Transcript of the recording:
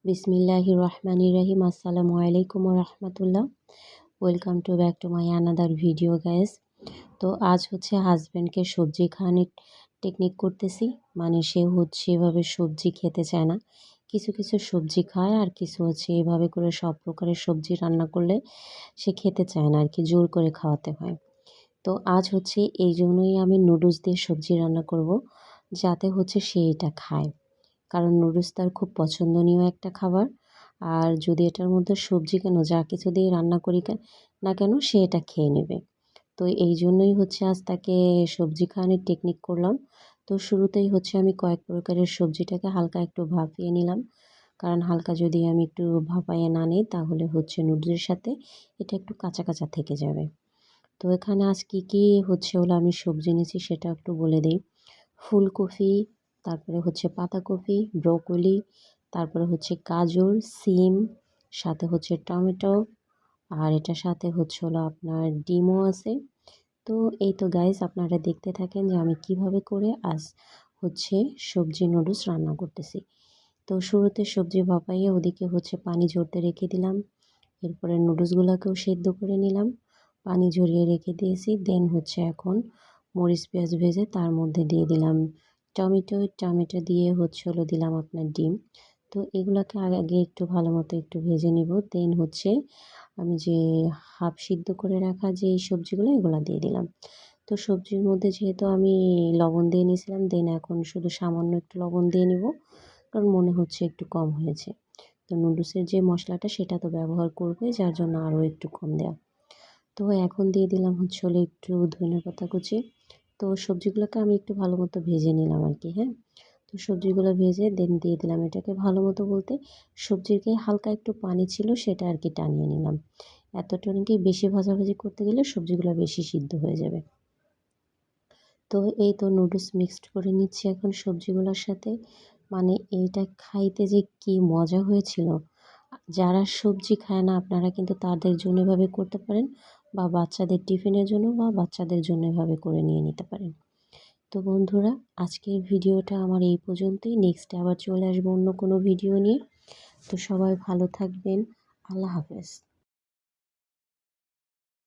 বিসমিল্লাহির রহমানির রহিম। আসসালামু আলাইকুম ওয়া রাহমাতুল্লাহ। Welcome to back to my another video guys. তো আজ হচ্ছে হাজব্যান্ডকে সবজি খাওয়ানোর টেকনিক করতেছি। মানে সে হচ্ছে এভাবে সবজি খেতে চায় না। কিছু কিছু সবজি খায় আর কিছু হচ্ছে এভাবে করে সব প্রকারের সবজি রান্না করলে সে খেতে চায় না আর কি, জোর করে খাওয়াতে হয়। তো আজ হচ্ছে এই জন্যই আমি নুডলস দিয়ে সবজি রান্না করব, যাতে হচ্ছে সে এটা খায়। কারণ নুডলস তার খুব পছন্দনীয় একটা খাবার। আর যদি এটার মধ্যে সবজি কেন যা কিছু দিয়ে রান্না করি না কেন সে এটা খেয়ে নেবে। তো এই জন্যই হচ্ছে আজ তাকে সবজি খাওয়ানোর টেকনিক করলাম। তো শুরুতেই হচ্ছে আমি কয়েক প্রকারের সবজিটাকে হালকা একটু ভাপিয়ে নিলাম। কারণ হালকা যদি আমি একটু ভাপাইয়ে না নিই তাহলে হচ্ছে নুডলসের সাথে এটা একটু কাঁচা কাঁচা থেকে যাবে। তো এখানে আজ কী হচ্ছে হলো আমি সবজি নিয়েছি সেটা একটু বলে দিই। ফুলকপি, তারপরে হচ্ছে পাতাকপি, ব্রোকলি, তারপরে হচ্ছে গাজর, সিম, সাথে হচ্ছে টমেটো, আর এটার সাথে হচ্ছে হলো আপনার ডিমও আছে। তো এই তো গাইস, আপনারা দেখতে থাকেন যে আমি কিভাবে করে আজ হচ্ছে সবজি নুডলস রান্না করতেছি। তো শুরুতে সবজি ভাপাইয়ে ওদিকে হচ্ছে পানি ঝরতে রেখে দিলাম। এরপরে নুডলসগুলোকেও সেদ্ধ করে নিলাম, পানি ঝরিয়ে রেখে দিয়েছি। দেন হচ্ছে এখন মরিচ পেঁয়াজ ভেজে তার মধ্যে দিয়ে দিলাম টমেটো দিয়ে হচ্ছে হলো দিলাম আপনার ডিম। তো এগুলোকে আগে একটু ভালো মতো একটু ভেজে নিব। দেন হচ্ছে আমি যে হাফ সিদ্ধ করে রাখা যে এই সবজিগুলো এগুলো দিয়ে দিলাম। তো সবজির মধ্যে যেহেতু আমি লবণ দিয়ে নিয়েছিলাম, দেন এখন শুধু সামান্য একটু লবণ দিয়ে নিব, কারণ মনে হচ্ছে একটু কম হয়েছে। তো নুডলসের যে মশলাটা সেটা তো ব্যবহার করবোই, যার জন্য আরও একটু কম দেওয়া। তো এখন দিয়ে দিলাম হচ্ছে হলো একটু ধনেপাতা কুচি। তো সবজিগুলোকে আমি একটু ভালো মতো ভেজে নিলাম আর কি, হ্যাঁ। তো সবজিগুলো ভেজে দেন দিয়ে দিলাম এটাকে ভালো মতো বলতে সবজির গায়ে হালকা একটু পানি ছিল সেটা আর কি টানিয়ে নিলাম। এতটা নাকি বেশি ভাজাভাজি করতে গেলে সবজিগুলো বেশি সিদ্ধ হয়ে যাবে। তো এই তো নুডলস মিক্সড করে নিচ্ছি এখন সবজিগুলোর সাথে। মানে এইটা খাইতে যে কি মজা হয়েছিল! যারা সবজি খায় না আপনারা কিন্তু তাদের জন্য এভাবে করতে পারেন, বা বাচ্চাদের টিফিনের জন্য বা বাচ্চাদের জন্য এভাবে করে নিয়ে নিতে পারেন। তো বন্ধুরা, আজকের ভিডিওটা আমার এই পর্যন্তই। নেক্সটে আবার চলে আসবো অন্য কোনো ভিডিও নিয়ে। তো সবাই ভালো থাকবেন। আল্লাহ হাফেজ।